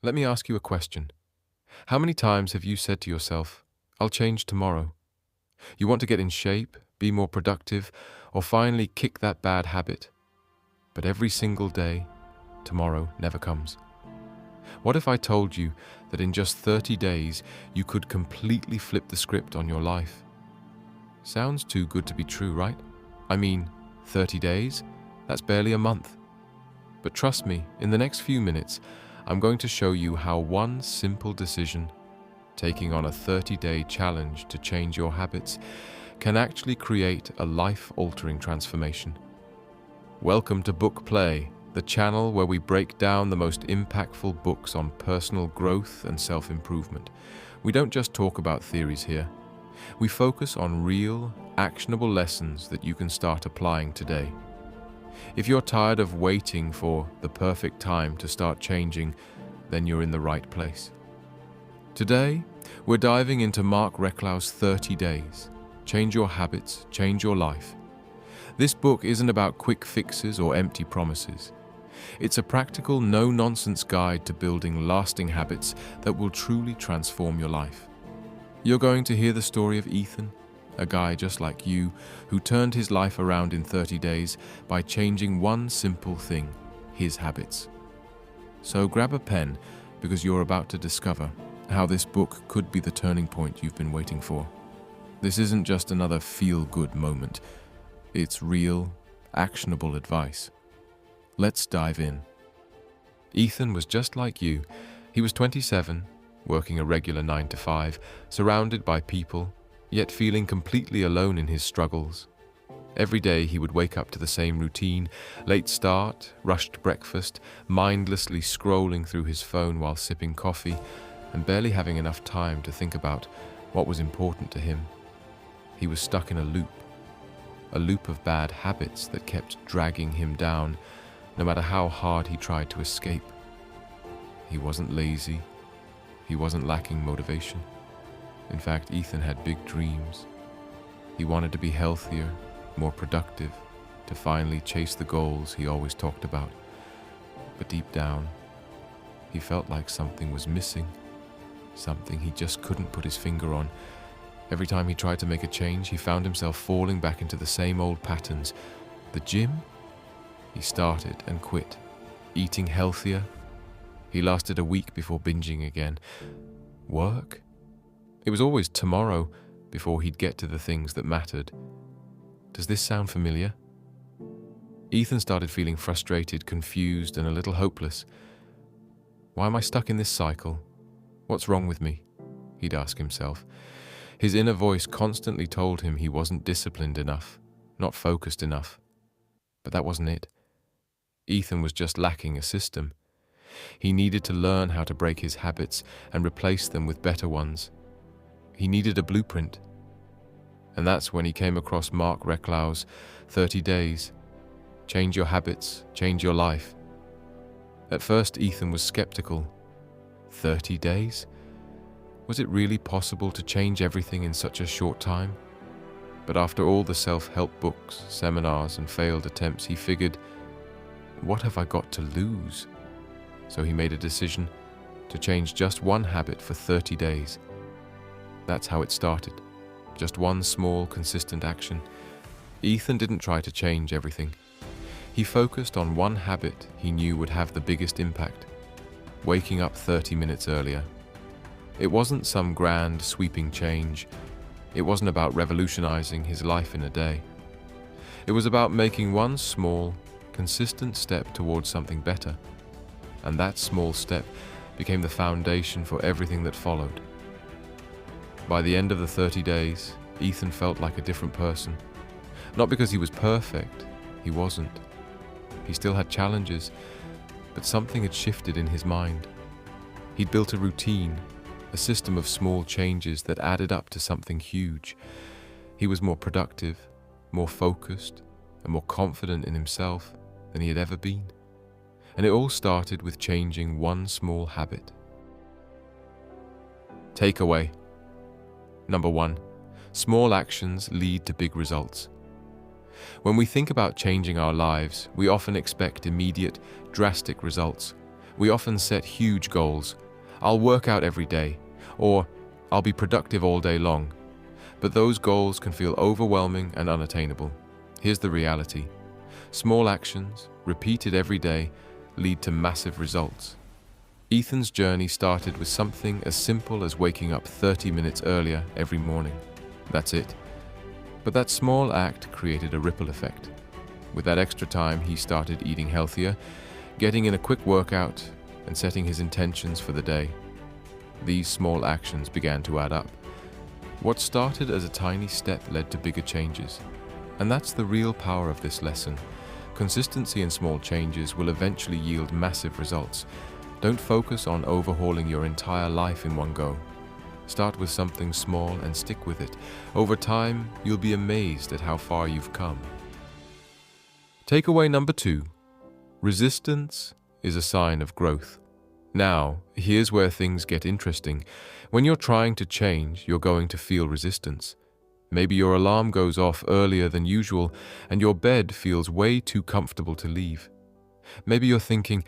Let me ask you a question. How many times have you said to yourself, I'll change tomorrow? You want to get in shape, be more productive, or finally kick that bad habit. But every single day, tomorrow never comes. What if I told you that in just 30 days, you could completely flip the script on your life? Sounds too good to be true, right? I mean, 30 days? That's barely a month. But trust me, in the next few minutes, I'm going to show you how one simple decision, taking on a 30-day challenge to change your habits, can actually create a life-altering transformation. Welcome to Book Play, the channel where we break down the most impactful books on personal growth and self-improvement. We don't just talk about theories here. We focus on real, actionable lessons that you can start applying today. If you're tired of waiting for the perfect time to start changing, then you're in the right place. Today, we're diving into Marc Reklau's 30 Days. Change your habits, change your life. This book isn't about quick fixes or empty promises. It's a practical, no-nonsense guide to building lasting habits that will truly transform your life. You're going to hear the story of Ethan, a guy just like you who turned his life around in 30 days by changing one simple thing, his habits. So grab a pen because you're about to discover how this book could be the turning point you've been waiting for. This isn't just another feel-good moment. It's real, actionable advice. Let's dive in. Ethan was just like you. He was 27, working a regular 9-to-5, surrounded by people, yet feeling completely alone in his struggles. Every day he would wake up to the same routine, late start, rushed breakfast, mindlessly scrolling through his phone while sipping coffee, and barely having enough time to think about what was important to him. He was stuck in a loop of bad habits that kept dragging him down, no matter how hard he tried to escape. He wasn't lazy. He wasn't lacking motivation. In fact, Ethan had big dreams. He wanted to be healthier, more productive, to finally chase the goals he always talked about. But deep down, he felt like something was missing, something he just couldn't put his finger on. Every time he tried to make a change, he found himself falling back into the same old patterns. The gym? He started and quit. Eating healthier? He lasted a week before binging again. Work? It was always tomorrow before he'd get to the things that mattered. Does this sound familiar? Ethan started feeling frustrated, confused, and a little hopeless. Why am I stuck in this cycle? What's wrong with me? He'd ask himself. His inner voice constantly told him he wasn't disciplined enough, not focused enough. But that wasn't it. Ethan was just lacking a system. He needed to learn how to break his habits and replace them with better ones. He needed a blueprint. And that's when he came across Marc Reklau's 30 Days. Change your habits, change your life. At first, Ethan was skeptical. 30 days? Was it really possible to change everything in such a short time? But after all the self-help books, seminars, and failed attempts, he figured, what have I got to lose? So he made a decision to change just one habit for 30 days. That's how it started. Just one small, consistent action. Ethan didn't try to change everything. He focused on one habit he knew would have the biggest impact. Waking up 30 minutes earlier. It wasn't some grand, sweeping change. It wasn't about revolutionizing his life in a day. It was about making one small, consistent step towards something better. And that small step became the foundation for everything that followed. By the end of the 30 days, Ethan felt like a different person. Not because he was perfect, he wasn't. He still had challenges, but something had shifted in his mind. He'd built a routine, a system of small changes that added up to something huge. He was more productive, more focused, and more confident in himself than he had ever been. And it all started with changing one small habit. Takeaway. Number 1, small actions lead to big results. When we think about changing our lives, we often expect immediate, drastic results. We often set huge goals. I'll work out every day, or I'll be productive all day long. But those goals can feel overwhelming and unattainable. Here's the reality. Small actions, repeated every day, lead to massive results. Ethan's journey started with something as simple as waking up 30 minutes earlier every morning. That's it. But that small act created a ripple effect. With that extra time, he started eating healthier, getting in a quick workout, and setting his intentions for the day. These small actions began to add up. What started as a tiny step led to bigger changes. And that's the real power of this lesson. Consistency in small changes will eventually yield massive results. Don't focus on overhauling your entire life in one go. Start with something small and stick with it. Over time, you'll be amazed at how far you've come. Takeaway number 2. Resistance is a sign of growth. Now, here's where things get interesting. When you're trying to change, you're going to feel resistance. Maybe your alarm goes off earlier than usual and your bed feels way too comfortable to leave. Maybe you're thinking,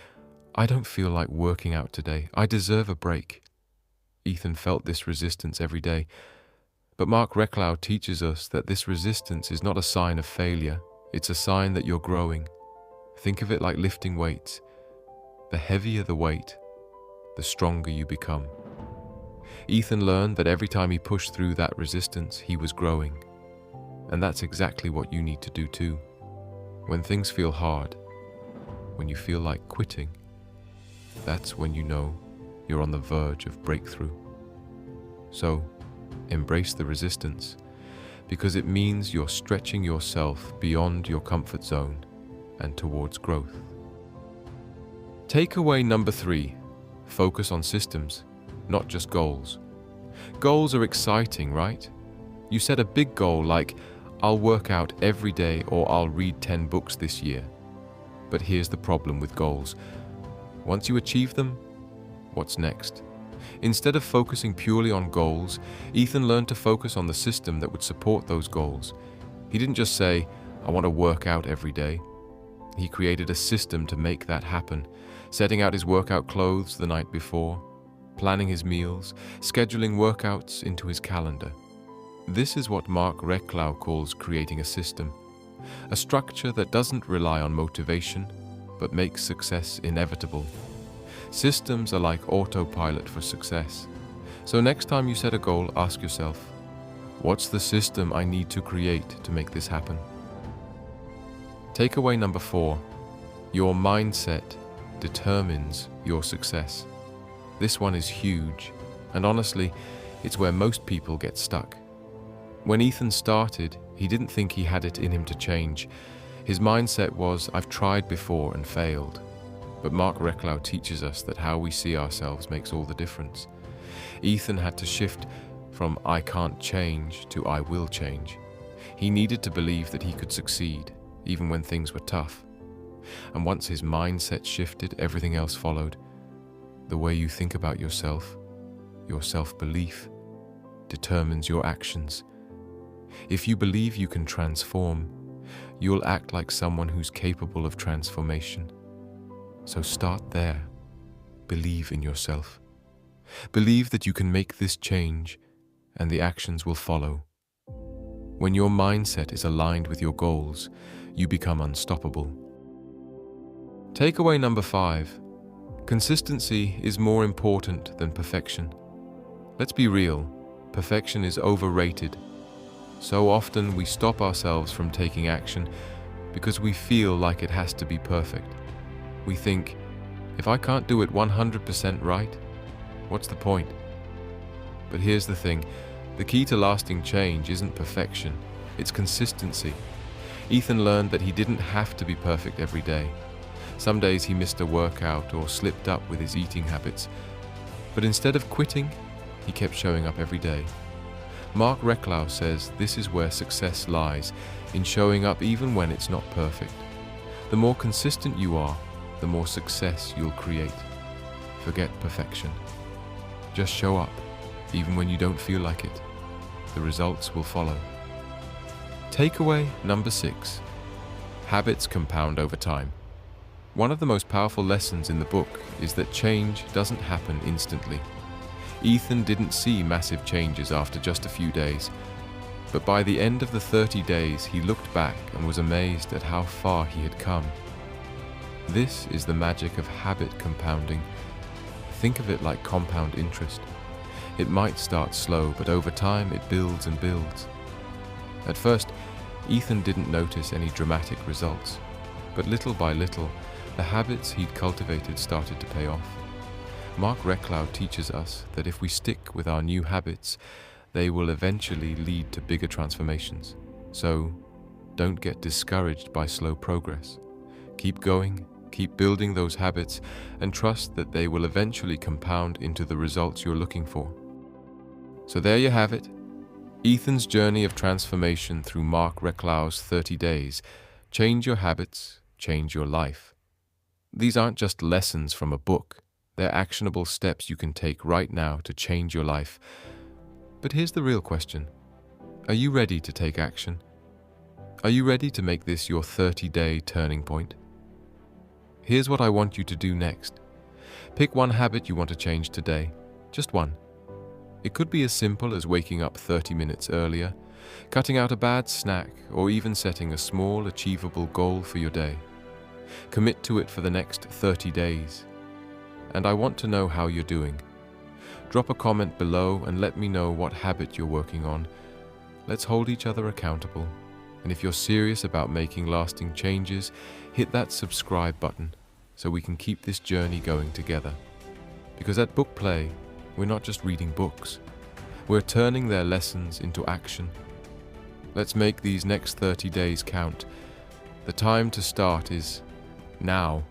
I don't feel like working out today. I deserve a break. Ethan felt this resistance every day. But Marc Reklau teaches us that this resistance is not a sign of failure. It's a sign that you're growing. Think of it like lifting weights. The heavier the weight, the stronger you become. Ethan learned that every time he pushed through that resistance, he was growing. And that's exactly what you need to do too. When things feel hard, when you feel like quitting, that's when you know you're on the verge of breakthrough. So, embrace the resistance, because it means you're stretching yourself beyond your comfort zone and towards growth. Takeaway number 3, focus on systems, not just goals. Goals are exciting, right? You set a big goal like, I'll work out every day or I'll read 10 books this year. But here's the problem with goals. Once you achieve them, what's next? Instead of focusing purely on goals, Ethan learned to focus on the system that would support those goals. He didn't just say, I want to work out every day. He created a system to make that happen, setting out his workout clothes the night before, planning his meals, scheduling workouts into his calendar. This is what Marc Reklau calls creating a system, a structure that doesn't rely on motivation, but makes success inevitable. Systems are like autopilot for success. So next time you set a goal, ask yourself, what's the system I need to create to make this happen? Takeaway number 4, your mindset determines your success. This one is huge, and honestly, it's where most people get stuck. When Ethan started, he didn't think he had it in him to change. His mindset was, I've tried before and failed. But Marc Reklau teaches us that how we see ourselves makes all the difference. Ethan had to shift from I can't change to I will change. He needed to believe that he could succeed, even when things were tough. And once his mindset shifted, everything else followed. The way you think about yourself, your self-belief, determines your actions. If you believe you can transform, you'll act like someone who's capable of transformation. So start there. Believe in yourself. Believe that you can make this change, and the actions will follow. When your mindset is aligned with your goals, you become unstoppable. Takeaway number 5. Consistency is more important than perfection. Let's be real, perfection is overrated. So often we stop ourselves from taking action because we feel like it has to be perfect. We think, if I can't do it 100% right, what's the point? But here's the thing, the key to lasting change isn't perfection, it's consistency. Ethan learned that he didn't have to be perfect every day. Some days he missed a workout or slipped up with his eating habits. But instead of quitting, he kept showing up every day. Marc Reklau says this is where success lies, in showing up even when it's not perfect. The more consistent you are, the more success you'll create. Forget perfection. Just show up, even when you don't feel like it. The results will follow. Takeaway number 6. Habits compound over time. One of the most powerful lessons in the book is that change doesn't happen instantly. Ethan didn't see massive changes after just a few days, but by the end of the 30 days he looked back and was amazed at how far he had come. This is the magic of habit compounding. Think of it like compound interest. It might start slow, but over time it builds and builds. At first, Ethan didn't notice any dramatic results, but little by little, the habits he'd cultivated started to pay off. Marc Reklau teaches us that if we stick with our new habits, they will eventually lead to bigger transformations. So, don't get discouraged by slow progress. Keep going, keep building those habits, and trust that they will eventually compound into the results you're looking for. So there you have it, Ethan's journey of transformation through Marc Reklau's 30 days. Change your habits, change your life. These aren't just lessons from a book. They're actionable steps you can take right now to change your life. But here's the real question. Are you ready to take action? Are you ready to make this your 30-day turning point? Here's what I want you to do next. Pick one habit you want to change today. Just one. It could be as simple as waking up 30 minutes earlier, cutting out a bad snack, or even setting a small, achievable goal for your day. Commit to it for the next 30 days. And I want to know how you're doing. Drop a comment below and let me know what habit you're working on. Let's hold each other accountable. And if you're serious about making lasting changes, hit that subscribe button so we can keep this journey going together. Because at Book Play, we're not just reading books. We're turning their lessons into action. Let's make these next 30 days count. The time to start is now.